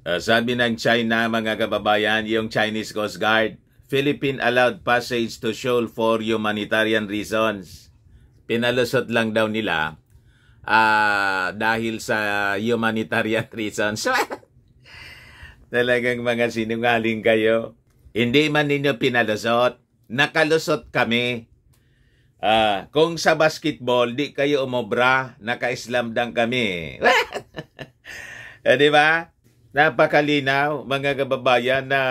Sabi ng China, mga kababayan, yung Chinese Coast Guard, Philippine allowed passage to Seoul for humanitarian reasons. Pinalusot lang daw nila dahil sa humanitarian reasons. Talagang mga sinungaling kayo. Hindi man ninyo pinalusot, nakalusot kami. Kung sa basketball, di kayo umobra, naka-slam dunk kami. Di ba? Napakalinaw, mga kababayan, na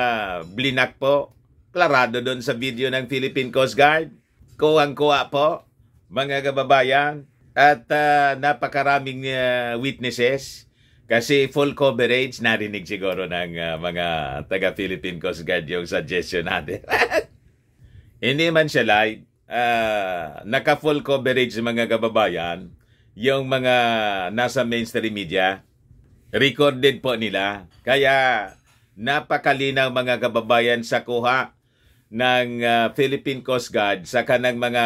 blinak po. Klarado doon sa video ng Philippine Coast Guard. Kuwang-kuwa po, mga kababayan. At napakaraming witnesses. Kasi full coverage, narinig siguro ng mga taga-Philippine Coast Guard yung suggestion natin. Hindi man siya live. Naka-full coverage mga kababayan. Yung mga nasa mainstream media. Recorded po nila. Kaya napakalinaw mga kababayan sa kuha ng Philippine Coast Guard sa kanang mga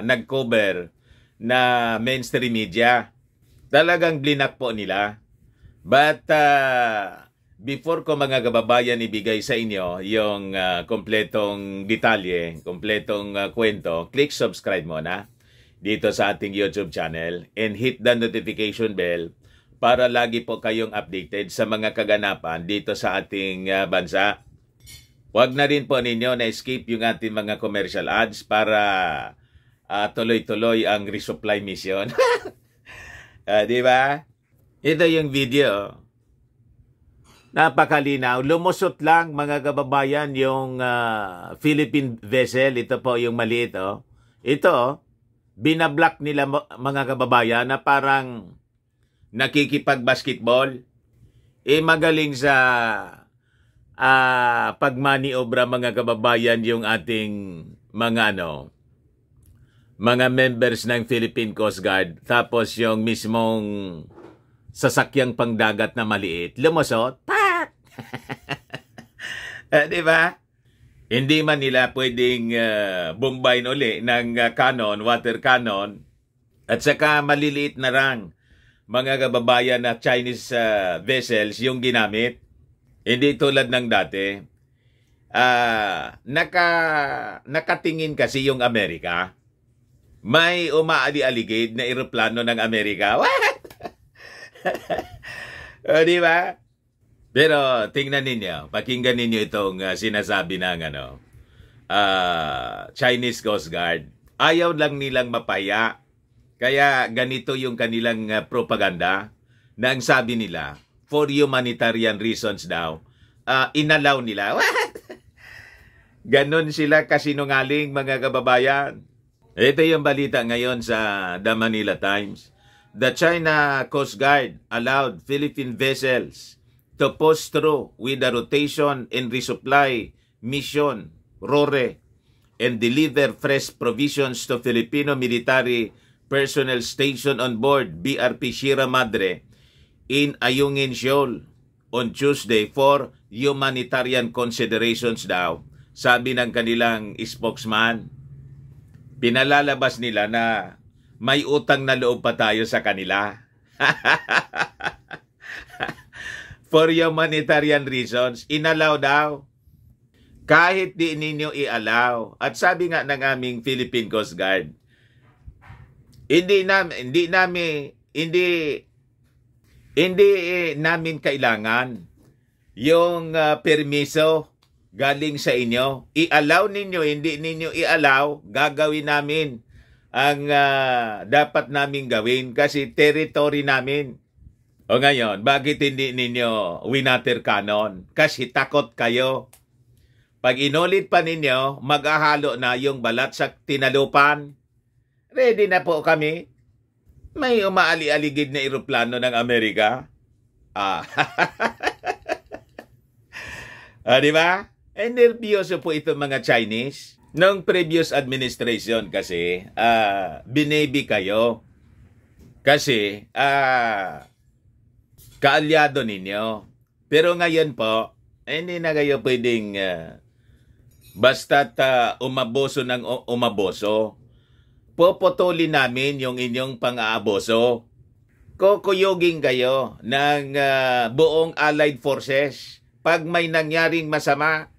nag-cover na mainstream media. Talagang blinak po nila. But before ko mga kababayan ibigay sa inyo yung kompletong detalye, kompletong kwento, click subscribe muna dito sa ating YouTube channel and hit the notification bell para lagi po kayong updated sa mga kaganapan dito sa ating bansa. Huwag na rin po ninyo na-skip yung ating mga commercial ads para tuloy-tuloy ang resupply mission. Di ba? Ito yung video. Napakalinaw. Lumusot lang mga kababayan yung Philippine vessel. Ito po yung maliit. Ito, binablock nila mga kababayan na parang nakikipag-basketball, magaling sa pagmaniobra mga kababayan yung ating mga mga members ng Philippine Coast Guard. Tapos yung mismong sasakyang pangdagat na maliit, lumusot, pat! Di ba? Hindi man nila pwedeng bombayin uli ng cannon, water cannon, at saka maliliit na lang mga kababayan na Chinese vessels yung ginamit. Hindi tulad ng dati. Nakatingin kasi yung Amerika. May umaali-aligid na eroplano ng Amerika. What? Di ba? Pero tingnan ninyo, pakinggan ninyo itong sinasabi ng Chinese Coast Guard. Ayaw lang nilang mapaya. Kaya ganito yung kanilang propaganda na ang sabi nila, for humanitarian reasons daw, inalaw nila. Ganon sila kasinungaling mga kababayan. Ito yung balita ngayon sa The Manila Times. The China Coast Guard allowed Philippine vessels to pass through with a rotation and resupply mission, RORE, and deliver fresh provisions to Filipino military personnel station on board BRP Sierra Madre in Ayungin Shoal on Tuesday for humanitarian considerations daw. Sabi ng kanilang spokesman, pinalalabas nila na may utang na loob pa tayo sa kanila. For humanitarian reasons, inalaw daw. Kahit di ninyo i-allow. At sabi nga ng aming Philippine Coast Guard, hindi namin kailangan yung permiso galing sa inyo. I-allow ninyo, hindi ninyo i-allow, gagawin namin ang dapat namin gawin kasi territory namin. O ngayon, bakit hindi ninyo winater cannon? Kasi takot kayo. Pag inulit pa ninyo, maghahalo na yung balat sa tinalupan. Ready na po kami. May umaali-aligid na eroplano ng Amerika. Di ba? Nervyoso po itong mga Chinese. Nung previous administration kasi, binaby kayo. Kasi, kaalyado ninyo. Pero ngayon po, hindi na kayo pwedeng basta't umaboso ng umaboso. Popotolin namin yung inyong pang-aaboso. Kukuyugin kayo ng buong Allied Forces pag may nangyaring masama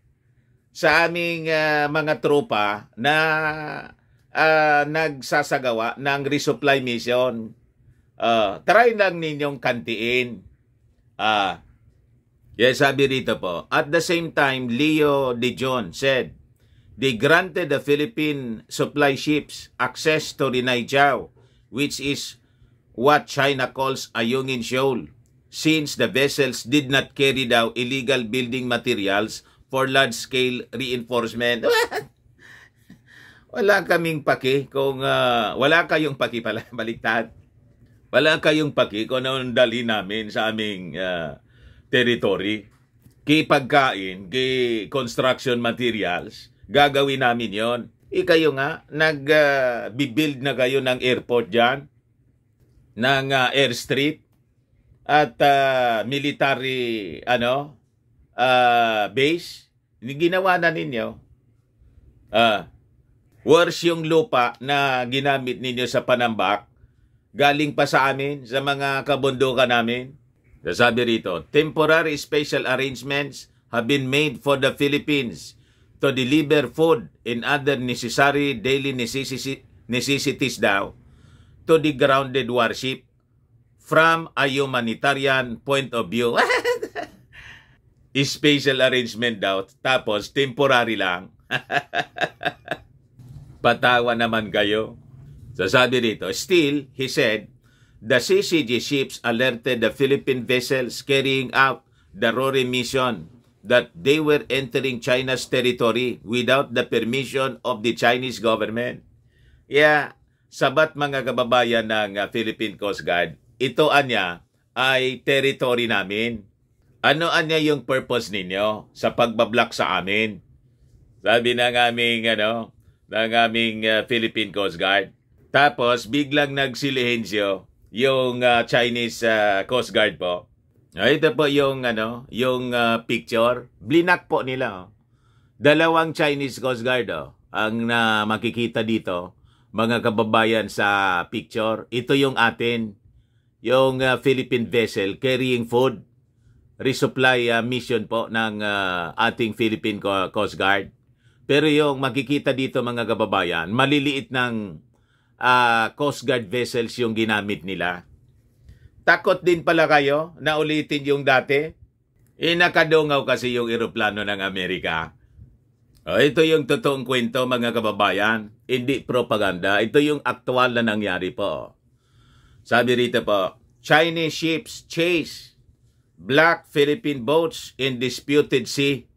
sa aming mga tropa na nagsasagawa ng resupply mission. Try lang ninyong kantiin. Yes, sabi rito po. At the same time, Leo De Jong said, they granted the Philippine supply ships access to Renai Chao, which is what China calls Ayungin Shoal, since the vessels did not carry daw illegal building materials for large-scale reinforcement. Wala kaming paki kung wala kayong paki pala, baliktad. Wala kayong paki kung anong dali namin sa aming territory. Ki pagkain, ki construction materials, gagawin namin yon. Kayo nga, nag-build na kayo ng airport dyan, ng airstrip, at military base. Ginawa na ninyo. Worse yung lupa na ginamit ninyo sa Panambak, galing pa sa amin, sa mga kabundukan namin. Sabi rito, temporary special arrangements have been made for the Philippines to deliver food and other necessary daily necessities daw to the grounded warship from a humanitarian point of view. Special arrangement daw, tapos temporary lang. Patawa naman kayo. Sabi rito, still, he said, the CCG ships alerted the Philippine vessels carrying out the RORE mission that they were entering China's territory without the permission of the Chinese government. Yeah, sabat mga kababayan ng Philippine Coast Guard, ito anya ay territory namin. Ano anya yung purpose ninyo sa pagbablock sa amin? Sabi ng aming Philippine Coast Guard. Tapos biglang nagsilihensyo yung Chinese Coast Guard po. Ito po yung picture. Blinak po nila. Dalawang Chinese Coast Guard ang makikita dito, mga kababayan sa picture. Ito yung atin, yung Philippine vessel carrying food, resupply mission po ng ating Philippine Coast Guard. Pero yung makikita dito mga kababayan, maliliit ng Coast Guard vessels yung ginamit nila. Takot din pala kayo na ulitin yung dati? Nakadungaw kasi yung eroplano ng Amerika. Ito yung totoong kwento mga kababayan. Hindi propaganda. Ito yung aktual na nangyari po. Sabi rito po, Chinese ships chase black Philippine boats in disputed sea.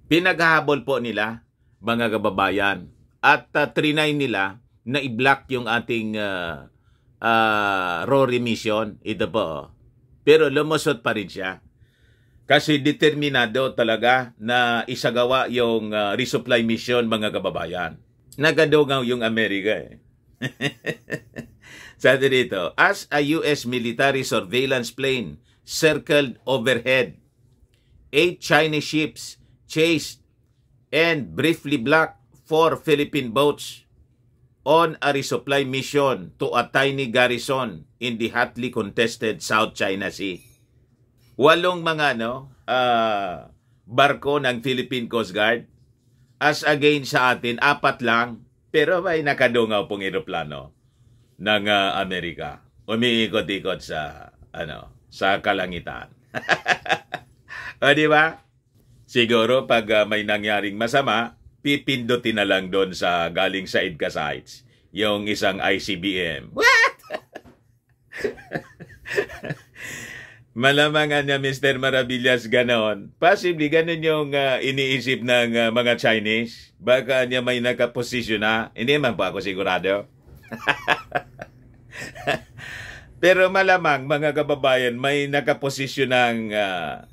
Pinaghahabol po nila mga kababayan. At trinay nila na i-block yung ating RORE mission. Ito po. Pero lumusot pa rin siya. Kasi determinado talaga na isagawa yung resupply mission mga kababayan. Nagadungaw yung Amerika eh. Sabi dito, as a US military surveillance plane circled overhead, 8 Chinese ships chased and briefly blocked 4 Philippine boats on a resupply mission to a tiny garrison in the hotly contested South China Sea. 8 mga barko ng Philippine Coast Guard, as against sa atin 4 lang, pero may nakadungaw pong eroplano ng Amerika. Umiikot-ikot sa kalangitan. O di ba? Siguro pag may nangyaring masama, pipindutin na lang doon sa galing sa EDCA sites yung isang ICBM. What? Malamangan niya Mr. Maravillas ganon. Possibly ganon yung iniisip ng mga Chinese. Baka niya may nakaposisyon na. Hindi man po ako sigurado. Pero malamang mga kababayan may nakaposisyon ng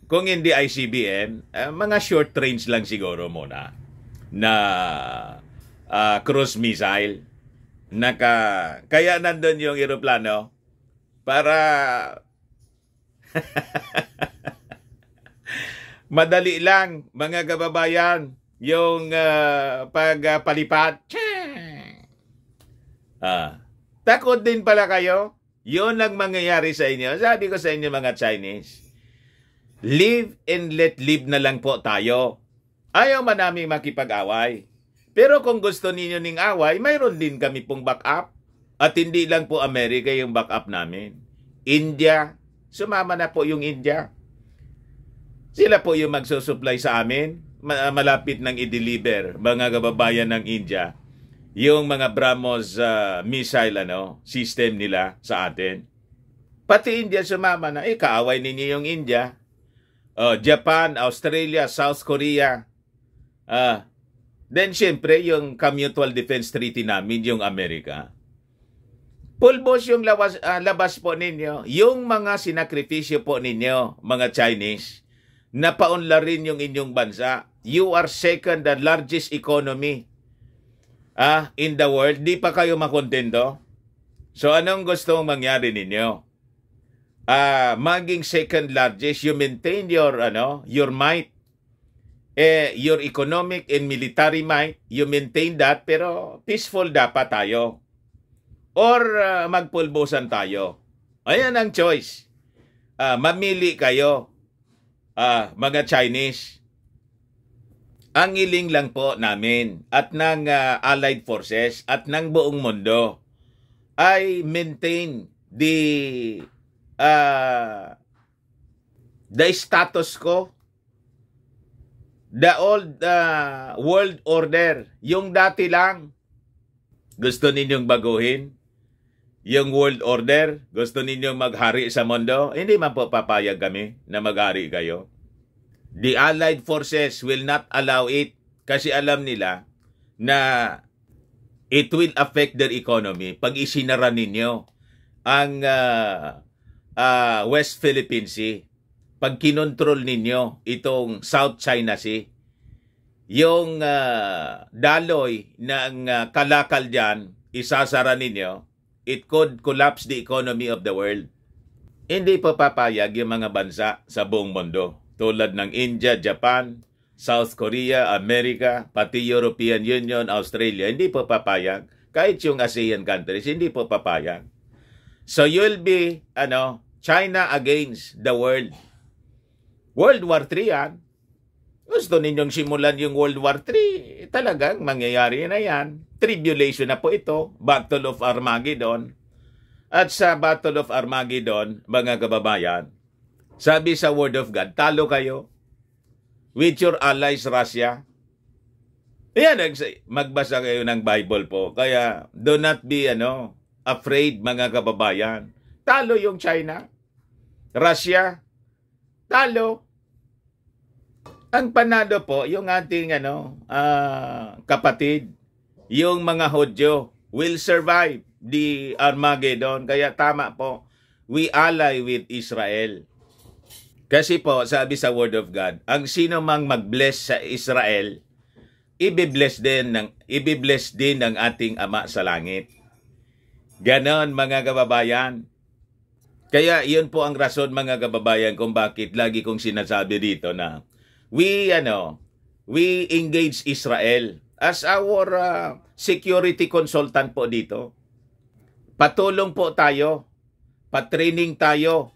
kung hindi ICBM, mga short range lang siguro muna na cruise missile. Kaya nandun yung eroplano para madali lang mga kababayan yung pagpalipat. Takot din pala kayo. Yun ang mangyayari sa inyo. Sabi ko sa inyo mga Chinese, live and let live na lang po tayo. Ayaw man namin makipag-away. Pero kung gusto ninyo ning away, mayroon din kami pong backup. At hindi lang po Amerika yung backup namin. India, sumama na po yung India. Sila po yung magsusupply sa amin. Malapit nang i-deliver, mga kababayan ng India, yung mga BrahMos missile system nila sa atin. Pati India sumama na. Kaaway ninyo yung India. Japan, Australia, South Korea. Then syempre yung Mutual Defense Treaty namin, yung Amerika. Pulbos yung labas po ninyo. Yung mga sinakripisyo po ninyo, mga Chinese, na paunlarin yung inyong bansa. You are second the largest economy in the world. Di pa kayo makontento? So anong gusto mong mangyari ninyo? Maging second largest, you maintain your might. Your economic and military might, you maintain that, pero peaceful dapat tayo. Or magpulbusan tayo. Ayan ang choice. Mamili kayo, mga Chinese. Ang hiling lang po namin at ng allied forces at ng buong mundo ay maintain the status quo, the old world order. Yung dati lang. Gusto ninyong baguhin yung world order? Gusto ninyong maghari sa mundo? Hindi man po papayag kami na maghari kayo. The allied forces will not allow it kasi alam nila na it will affect their economy pag isinara ninyo ang West Philippine Sea. Pag kinontrol ninyo itong South China Sea, yung daloy ng kalakal dyan, isasara ninyo, it could collapse the economy of the world. Hindi pa papayag yung mga bansa sa buong mundo, tulad ng India, Japan, South Korea, America, pati European Union, Australia, hindi pa papayag. Kahit yung ASEAN countries, hindi pa papayag. So you'll be, China against the world. World War III yan. Gusto ninyong simulan yung World War III, talagang mangyayari na yan. Tribulation na po ito, Battle of Armageddon. At sa Battle of Armageddon, mga kababayan, sabi sa Word of God, talo kayo with your allies Russia. Ayan, magbasa kayo ng Bible po. Kaya do not be afraid, mga kababayan. Talo yung China, Russia, talo. Ang panalo po, yung ating kapatid, yung mga Hudyo will survive the Armageddon. Kaya tama po, we ally with Israel. Kasi po, sabi sa Word of God, ang sino mang mag-bless sa Israel, ibibless din ng ating Ama sa langit. Ganon, mga kababayan. Kaya iyon po ang rason, mga kababayan, kung bakit lagi kong sinasabi dito na we engage Israel as our security consultant po dito. Patulong po tayo, patraining tayo.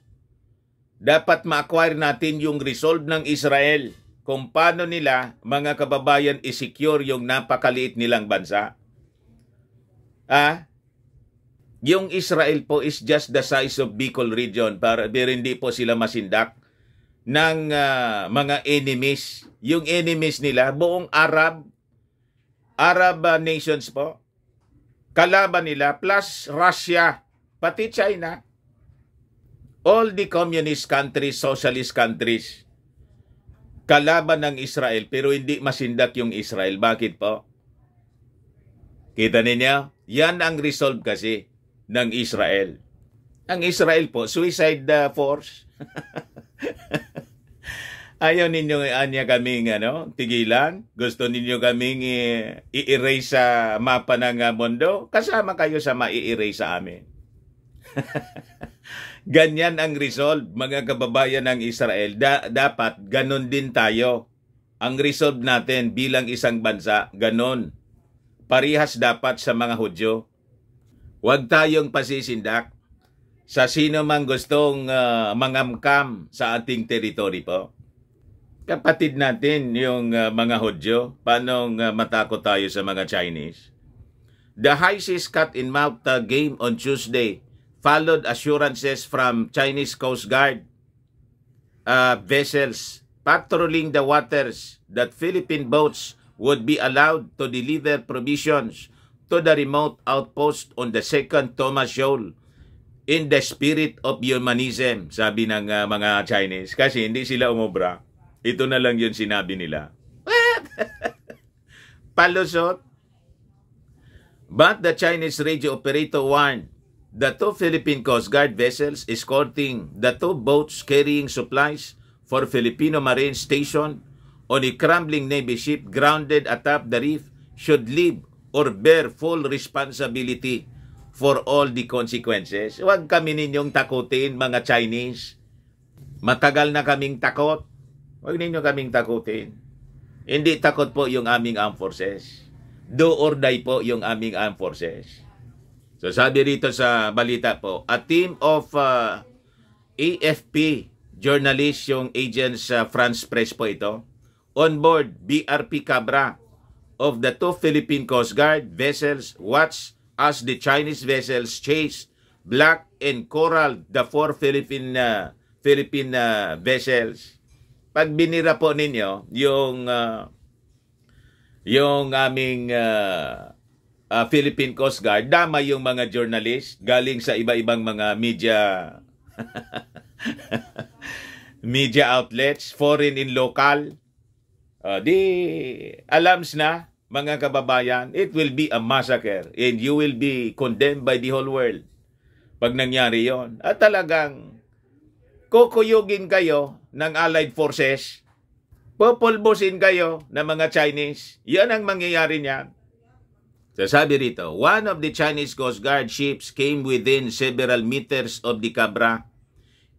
Dapat ma-acquire natin yung resolve ng Israel kung paano nila, mga kababayan, i-secure yung napakaliit nilang bansa. Yung Israel po is just the size of Bicol region, pero hindi po sila masindak ng mga enemies. Yung enemies nila, buong Arab nations po, kalaban nila, plus Russia, pati China, all the communist countries, socialist countries, kalaban ng Israel, pero hindi masindak yung Israel. Bakit po? Kita ninyo? Yan ang resolve kasi ng Israel. Ang Israel po, suicide force. Ayaw ninyo anya kaming tigilan? Gusto ninyo kaming i-erase sa mapa ng mundo? Kasama kayo sa mai-erase sa amin. Ganyan ang resolve, mga kababayan ng Israel. Dapat ganon din tayo. Ang resolve natin bilang isang bansa, ganon. Parihas dapat sa mga Hudyo. Huwag tayong pasisindak sa sino mang gustong mangamkam sa ating teritoryo po. Kapatid natin yung mga Hudyo, paano matakot tayo sa mga Chinese? The high seas cat-and-mouse game on Tuesday followed assurances from Chinese Coast Guard vessels patrolling the waters that Philippine boats would be allowed to deliver provisions to the remote outpost on the second Thomas Shoal in the spirit of humanism, sabi ng mga Chinese. Kasi hindi sila umobra. Ito na lang yun sinabi nila. Palusot. But the Chinese radio operator warned the two Philippine Coast Guard vessels escorting the two boats carrying supplies for Filipino Marine Station on a crumbling Navy ship grounded atop the reef should leave or bear full responsibility for all the consequences. Huwag kami ninyong takutin, mga Chinese. Matagal na kaming takot. Huwag ninyo kaming takutin. Hindi takot po yung aming armed forces. Do or die po yung aming armed forces. So sabi rito sa balita po, a team of AFP journalists, yung agents France Press po ito, on board BRP Cabra of the two Philippine Coast Guard vessels watched as the Chinese vessels chased, black and coral the four Philippine vessels. Pag binira po ninyo yung aming Philippine Coast Guard, dama yung mga journalist galing sa iba-ibang mga media outlets, foreign and local. Di alams na, mga kababayan, it will be a massacre and you will be condemned by the whole world pag nangyari yon. At talagang kukuyugin kayo ng Allied Forces, populbusin kayo ng mga Chinese. Yan ang mangyayari niyan. So sabi rito, one of the Chinese Coast Guard ships came within several meters of the Cabra.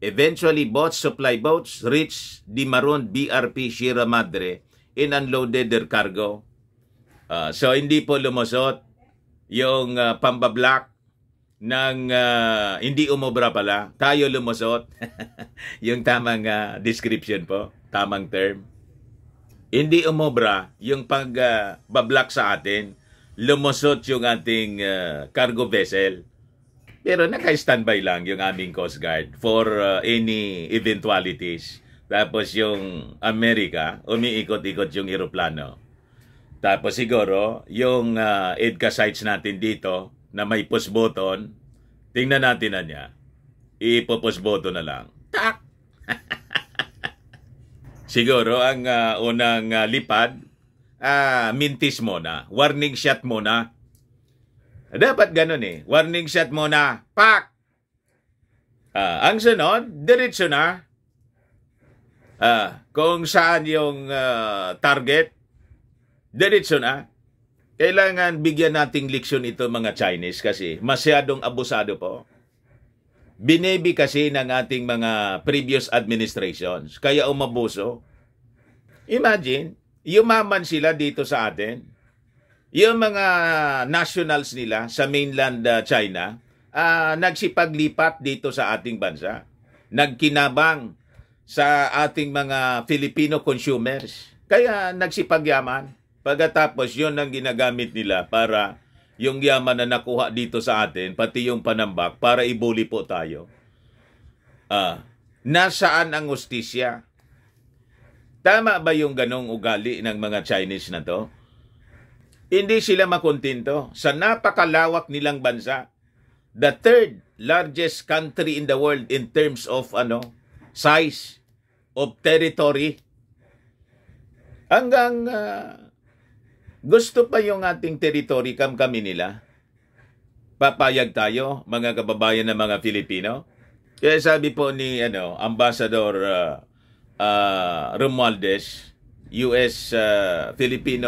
Eventually, both supply boats reached the maroon BRP Sierra Madre and unloaded their cargo. So hindi po lumusot yung pambablock ng hindi umobra pala. Tayo lumusot. Yung tamang description po, tamang term. Hindi umobra yung pagbablock sa atin. Lumusot yung ating cargo vessel. Pero naka-standby lang yung aming Coast Guard for any eventualities. Tapos yung Amerika, umiikot-ikot yung eroplano. Tapos siguro, yung EDCA sites natin dito na may push button, tingnan natin na niya. Ipo-push button na lang. Tak! Siguro, ang unang lipad, mintis muna. Warning shot muna. Dapat ganun eh. Warning shot muna. Pak! Ang sunod, diretso na. Kung saan yung target, diretso na. Kailangan bigyan nating leksyon ito mga Chinese kasi masyadong abusado po. Binebi kasi ng ating mga previous administrations. Kaya umabuso. Imagine, yumaman sila dito sa atin. Yung mga nationals nila sa mainland China, nagsipaglipat dito sa ating bansa. Nagkinabang sa ating mga Filipino consumers. Kaya nagsipagyaman. Pagkatapos yun ang ginagamit nila para yung yaman na nakuha dito sa atin, pati yung panambak, para ibuli po tayo. Nasaan ang hustisya? Tama ba yung ganong ugali ng mga Chinese na to? Hindi sila makontento sa napakalawak nilang bansa. The third largest country in the world in terms of size of territory. Hanggang gusto pa yung ating territory kami nila. Papayag tayo, mga kababayan ng mga Filipino. Kaya sabi po ni Ambassador Romualdez, US Philippine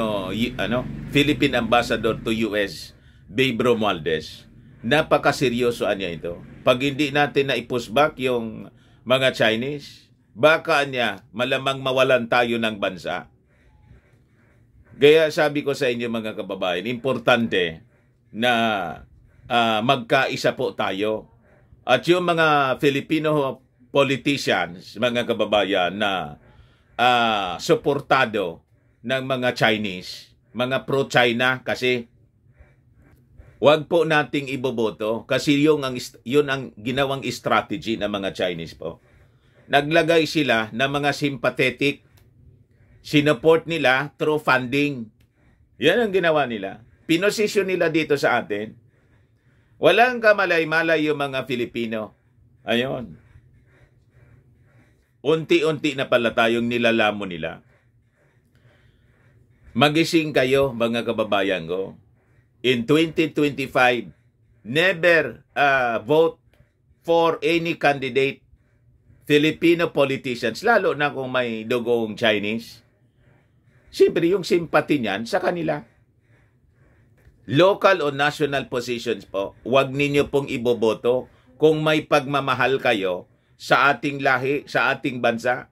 Ambassador to US, Babe Romualdez, napakaseryoso niya ito. Pag hindi natin na i-pushback yung mga Chinese, baka niya malamang mawalan tayo ng bansa. Kaya sabi ko sa inyo mga kababayan, importante na magkaisa po tayo. At yung mga Filipino politicians, mga kababayan na suportado ng mga Chinese, mga pro-China kasi wag po nating iboboto kasi yun ang ginawang strategy ng mga Chinese po. Naglagay sila ng mga sympathetic, sinuport nila through funding. Yan ang ginawa nila. Pinosisyon nila dito sa atin. Walang kamalay-malay yung mga Filipino. Ayun. Unti-unti na pala tayong nilalamo nila. Magising kayo, mga kababayan ko. In 2025, never vote for any candidate, Filipino politicians, lalo na kung may dugong Chinese. Siyempre, yung sympathy niyan sa kanila. Local o national positions po, huwag ninyo pong iboboto kung may pagmamahal kayo sa ating lahi, sa ating bansa.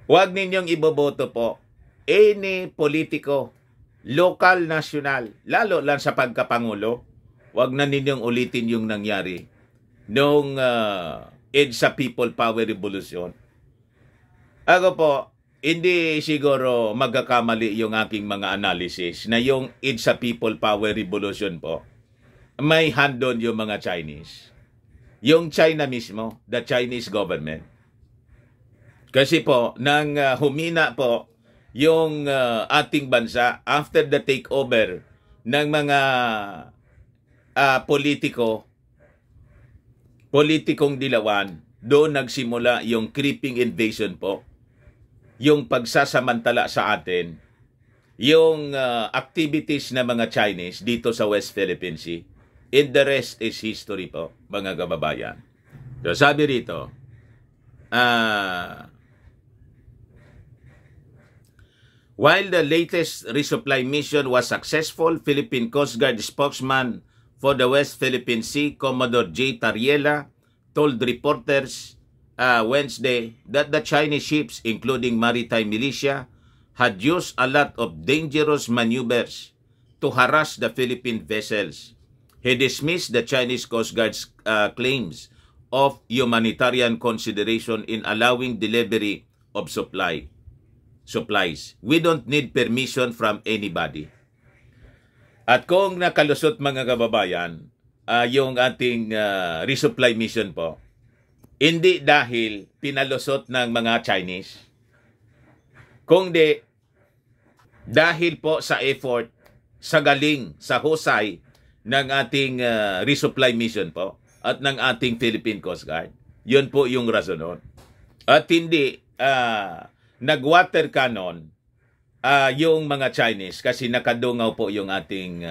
Huwag ninyong iboboto po any politiko, local, national, lalo lang sa pagkapangulo. Huwag na ninyong ulitin yung nangyari noong EDSA People Power Revolution. Ako po, hindi siguro magkakamali yung aking mga analysis na yung EDSA People Power Revolution po, may hand doon yung mga Chinese. Yung China mismo, the Chinese government. Kasi po, nang humina po yung ating bansa after the takeover ng mga politikong dilawan, doon nagsimula yung creeping invasion po, yung pagsasamantala sa atin, yung activities ng mga Chinese dito sa West Philippine Sea. And the rest is history po, mga kababayan. So sabi rito, while the latest resupply mission was successful, Philippine Coast Guard spokesman for the West Philippine Sea, Commodore J. Tariela, told reporters Wednesday that the Chinese ships, including maritime militia, had used a lot of dangerous maneuvers to harass the Philippine vessels. He dismissed the Chinese Coast Guard's claims of humanitarian consideration in allowing delivery of supplies. We don't need permission from anybody. At kung nakalusot, mga kababayan, yung ating resupply mission po, hindi dahil pinalusot ng mga Chinese, kundi dahil po sa effort, sa galing, sa husay ng ating resupply mission po at ng ating Philippine Coast Guard. Yun po yung rason. At hindi nag-water cannon yung mga Chinese kasi nakadungaw po yung ating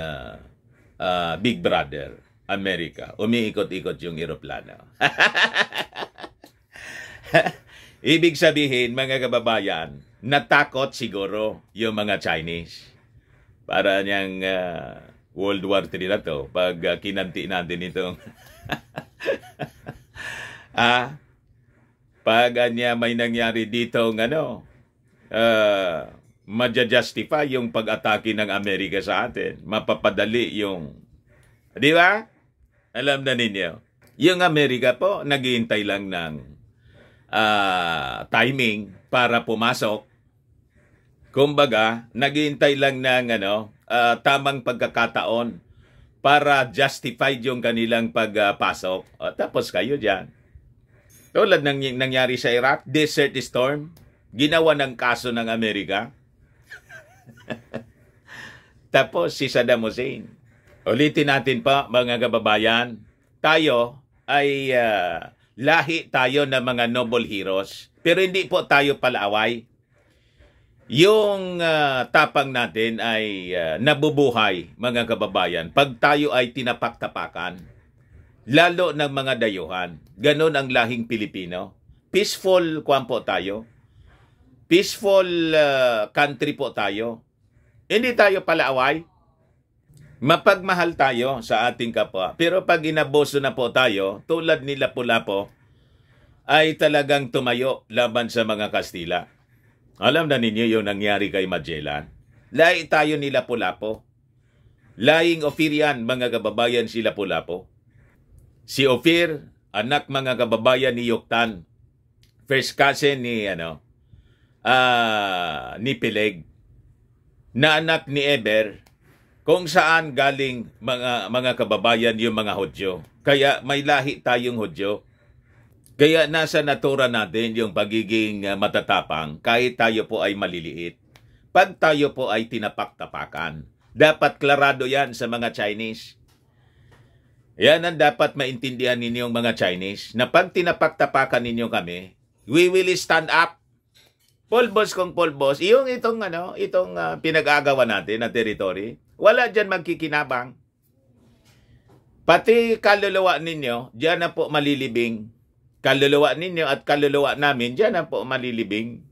Big Brother, Amerika. Umiikot-ikot yung eroplano. Ibig sabihin, mga kababayan, natakot siguro yung mga Chinese. Para niyang World War III na to, pag kinanti natin itong pag may nangyari dito madja-justify yung pag-atake ng Amerika sa atin. Mapapadali yung, di ba? Alam na ninyo. Yung Amerika po, naghihintay lang ng timing para pumasok. Kumbaga, naghihintay lang ng tamang pagkakataon para justified yung kanilang pagpasok. Tapos kayo dyan. Tulad ng nangyari sa Iraq, Desert Storm, ginawa ng kaso ng Amerika. Tapos si Saddam Hussein. Ulitin natin pa, mga kababayan, tayo ay lahi tayo ng mga noble heroes. Pero hindi po tayo palaaway. Yung tapang natin ay nabubuhay, mga kababayan, pag tayo ay tinapak-tapakan. Lalo ng mga dayuhan. Ganon ang lahing Pilipino. Peaceful po tayo. Peaceful country po tayo. Hindi tayo palaaway. Mapagmahal tayo sa ating kapwa. Pero pag inaboso na po tayo, tulad ni Lapu-Lapu, ay talagang tumayo laban sa mga Kastila. Alam na ninyo yung nangyari kay Magellan. Lahi tayo ni Lapu-Lapu. Lahing Ofirian, mga kababayan, si Lapu-Lapu. Si Ophir, anak mga kababayan ni Yoktan, first cousin ni ni Peleg, na anak ni Eber, kung saan galing mga kababayan yung mga Hudyo. Kaya may lahi tayong Hudyo. Kaya nasa natura natin yung pagiging matatapang kahit tayo po ay maliliit. Pag tayo po ay tinapak-tapakan, dapat klarado yan sa mga Chinese. Yan ang dapat maintindihan ninyong mga Chinese, na pag tinapak-tapakan ninyo kami, we will stand up. Pulbos kung pulbos, itong pinag-agawa natin na territory, wala dyan magkikinabang. Pati kaluluwa ninyo, dyan na po malilibing. Kaluluwa ninyo at kaluluwa namin, dyan na po malilibing.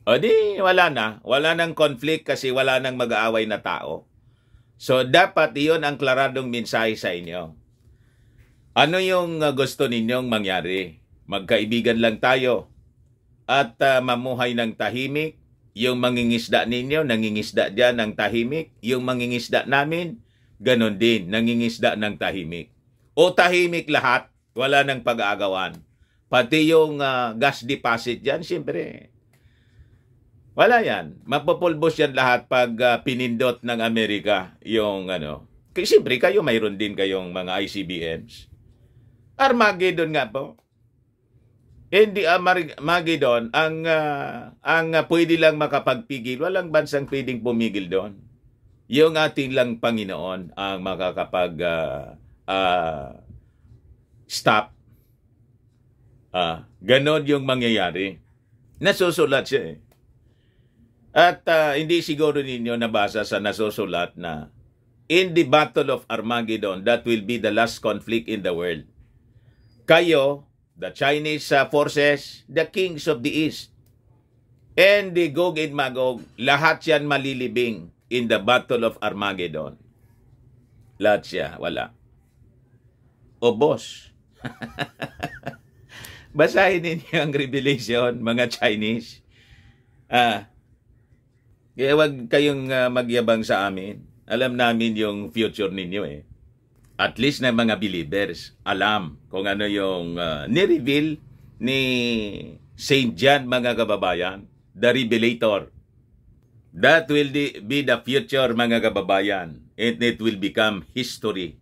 O di, wala na. Wala nang conflict kasi wala nang mag-aaway na tao. So, dapat iyon ang klaradong mensahe sa inyo. Ano yung gusto ninyong mangyari? Magkaibigan lang tayo at mamuhay ng tahimik. Yung mangingisda ninyo, nangingisda dyan ng tahimik. Yung mangingisda namin, ganon din, nangingisda ng tahimik. O tahimik lahat, wala nang pag-aagawan. Pati yung gas deposit dyan, siyempre, wala yan. Mapupulbos yan lahat pag pinindot ng Amerika yung Kasi siyempre kayo mayroon din kayong mga ICBMs. Armageddon nga po. Hindi Armageddon ang pwede lang makapagpigil. Walang bansang pwedeng pumigil doon. Yung ating lang Panginoon ang makakapag stop. Ganon yung mangyayari. Nasusulat siya eh. At hindi siguro ninyo nabasa sa nasusulat na in the Battle of Armageddon, that will be the last conflict in the world. Kayo, the Chinese forces, the kings of the East, and the Gog and Magog, lahat yan malilibing in the Battle of Armageddon. Lahat siya, wala. O boss. Basahin ninyo ang Revelation, mga Chinese. Kaya wag kayong magyabang sa amin. Alam namin yung future ninyo eh. At least na mga believers, alam kung ano yung ni-reveal ni Saint John, mga kababayan, the Revelator. That will be the future, mga kababayan. And it will become history.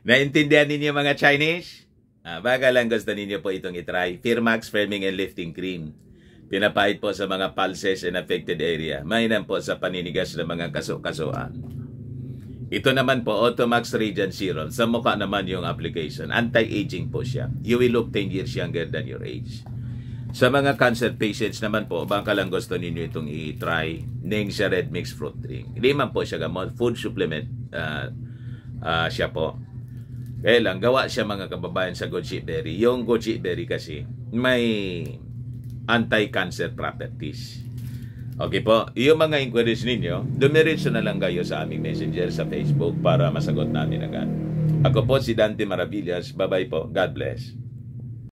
Naintindihan ninyo mga Chinese? Baka lang gusto ninyo po itong itry. Firmax Firming and Lifting Cream. Pinapahid po sa mga pulses and affected area. Mainam po sa paninigas ng mga kaso-kasuan. Ito naman po, Automax Radiant Serum. Sa mukha naman yung application. Anti-aging po siya. You will look 10 years younger than your age. Sa mga cancer patients naman po, baka lang gusto ninyo itong i-try. Nengxia Red Mix Fruit Drink. Hindi man po siya gamot. Food supplement siya po. Kaya lang, gawa siya mga kababayan sa goji berry. Yung goji berry kasi, may anti-cancer properties. Okay po, yung mga inquiries ninyo, dumiretso na lang kayo sa aming messenger sa Facebook para masagot namin agad. Ako po si Dante Maravillas. Bye-bye po. God bless.